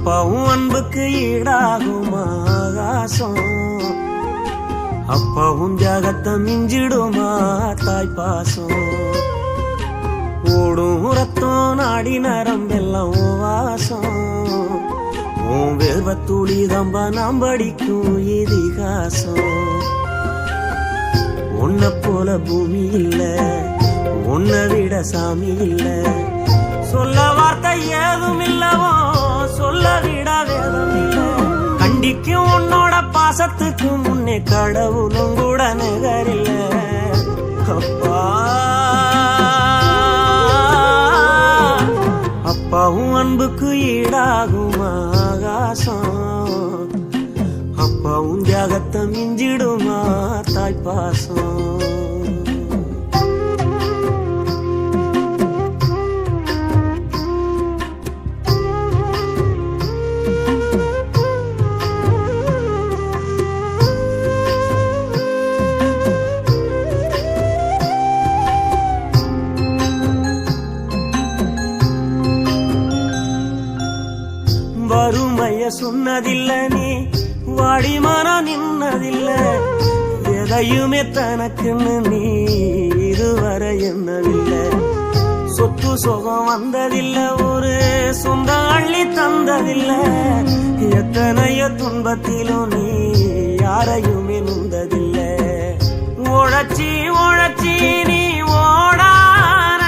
அப்பாவும் அன்புக்கு ஈடாகுமா ஆகாசம், அப்பாவும் தியாகத்தை மிஞ்சிடுமா தாய்ப்பாசம். ஓடும் ரத்தம் நாடி நரம்பெல்லாம் வாசம், உன் வேர்வத்துளி தம்ப நாம் படிக்கும் இதிகாசம். உன்னை போல பூமி இல்ல, உன்னை விட சாமி இல்ல, சொல்ல வார்த்தை ஏதும் இல்லவோ சொல்ல விட வேதம் இல்ல. கண்டிக்கும் உன்னோட பாசத்துக்கு முன்னே கடவுளும் கூட நிகரில்ல. அப்பா அப்பாவும் அன்புக்கு ஈடாகுமா ஆகாசம், அப்பாவும் தியாகத்தை மிஞ்சிடுமா தாய்ப்பாசம். வறுமைய சொன்னதில்ல நீ வாடி மனம் நின்னதில்ல, எதையுமே தனக்குன்னு நீ இதுவரை என்னவில்லை. சொத்து சுகம் வந்ததில்ல, ஒரு சொந்த அள்ளி தந்ததில்ல, எத்தனைய துன்பத்திலும் நீ யாரையுமே நுந்ததில்ல. உழைச்சி உழைச்சி நீ ஓடான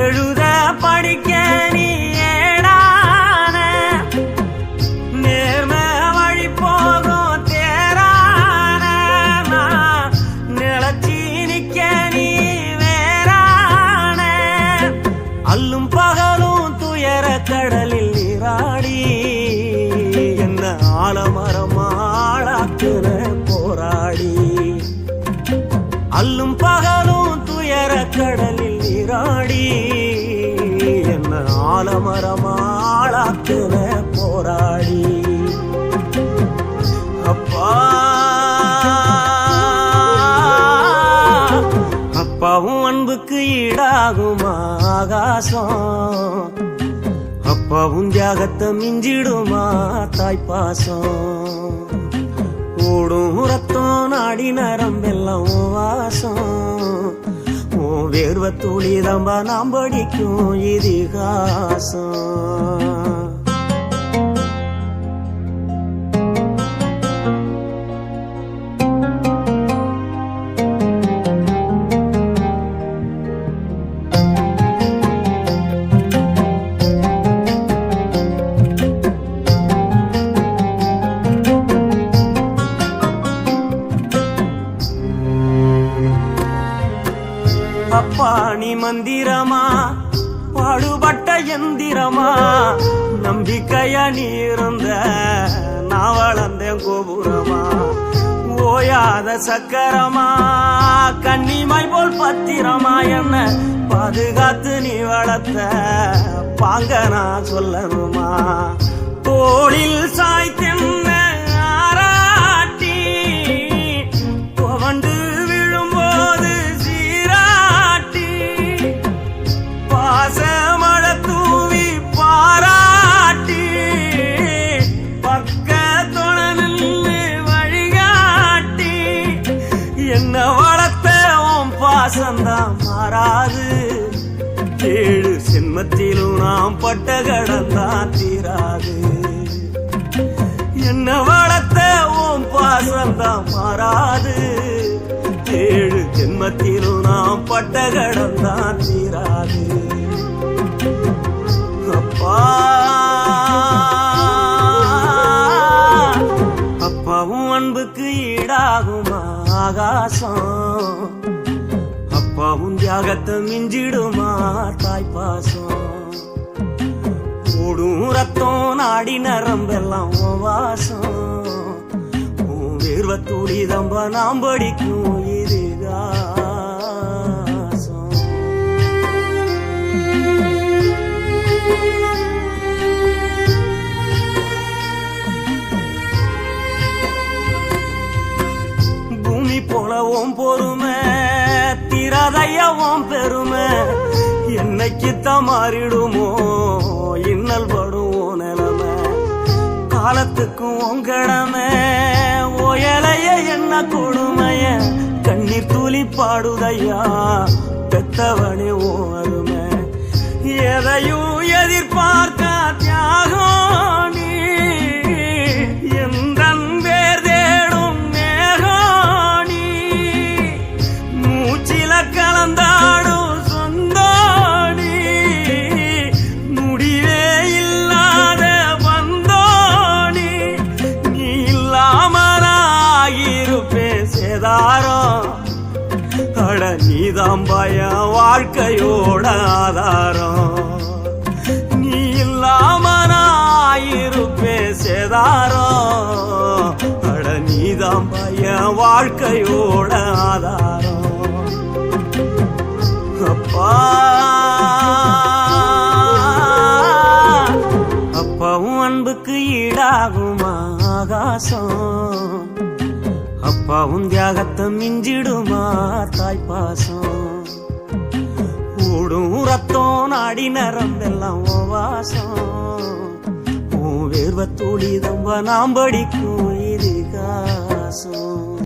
எழுத படிக்க நீ கடலில் நீராடி என்ன ஆலமரமாளாக்குற போராடி. அல்லும் பகலும் துயர கடலில் நீராடி என்ன ஆலமரமாளாக்குற போராடி. அப்பா அப்பாவும் அன்புக்கு ஈடாகுமா ஆகாசம், அப்பாவும் தியாகத்தை மிஞ்சிடுமா தாய்ப்பாசம். ஓடும் ரத்தம் நாடி நரம்பெல்லாம் வாசம், உன் வேர்வத்துளி தம்ப நாம் படிக்கும் இதிகாசம். அப்பா நீ மந்திரமா பாடுபட்ட எந்திரமா, நம்பிக்கையா நீ இருந்த நான் வளர்ந்தேன் கோபுரமா. ஓயாத சக்கரமா கன்னிமாய் போல் பத்திரமா, என்ன பாதுகாத்து நீ வளர்த்த பாங்க நான் சொல்லணுமா. தோளில் சாய்த்தென்ன ஆராட்டி துவண்டு விழும்போது சீராட்டி, பாசமழ தூவி பாராட்டி பக்கத்தோட நின்று வழிகாட்டி, என்ன வளர்த்த உன் பாசந்தான் மாறாது. ஏழு சென்மத்திலும் நாம் பட்ட கடந்தான் தீராது. என்ன வளர்த்த உன் பாசந்தான் மாறாது. ஏழு ஜென்மத்திலும் நாம் பட்ட கடந்தான் தீராது. அப்பா அப்பாவும் அன்புக்கு ஈடாகுமா ஆகாசம், அப்பாவும் தியாகத்தை மிஞ்சிடுமா தாய்ப்பாசம். ஓடும் ரத்தம் நாடி நரம்பெல்லாம் வாசம், உன் வேர்வத்துளி தம்ப நாம் படிக்கும் இதிகாசம். பூமி போல உன் பொறுமை திராதையவும் பெருமை, என்னைக்குத்தான் மாறிடுமோ இன்னல் படும் காலத்துக்கும் உங்கடமை ஓயலைய என்ன கொடுமைய கண்ணீர் துளி பாடுதையா பெத்தவனே ஓ அருமை எதையும் எதிர்பார்க்க தியாகம் நீ எந்தன் பேர் தேடும் மேகம் நீ மூச்சில கலந்தாடும் சொந்தோணி முடிவே இல்லாத வந்தோணி நீ இல்லாமலாகிருப்பேன் சேதாரம் அட நீதான் பய வாழ்க்கையோட ஆதாரம் நீ இல்லாமலாயிருப்பே சேதாரம் அட நீதான் பய வாழ்க்கையோட ஆதாரம் அப்பா அப்பாவும் அன்புக்கு ஈடாகுமா ஆகாசம் அப்பாவும் தியாகத்தை மிஞ்சிடுமா தாய்ப்பாசம் ஓடும் ரத்தம் நாடி நரம்பெல்லாம் வாசம் உன் வேர்வ துளி தம்ப நாம் படிக்கும் இதிகாசம்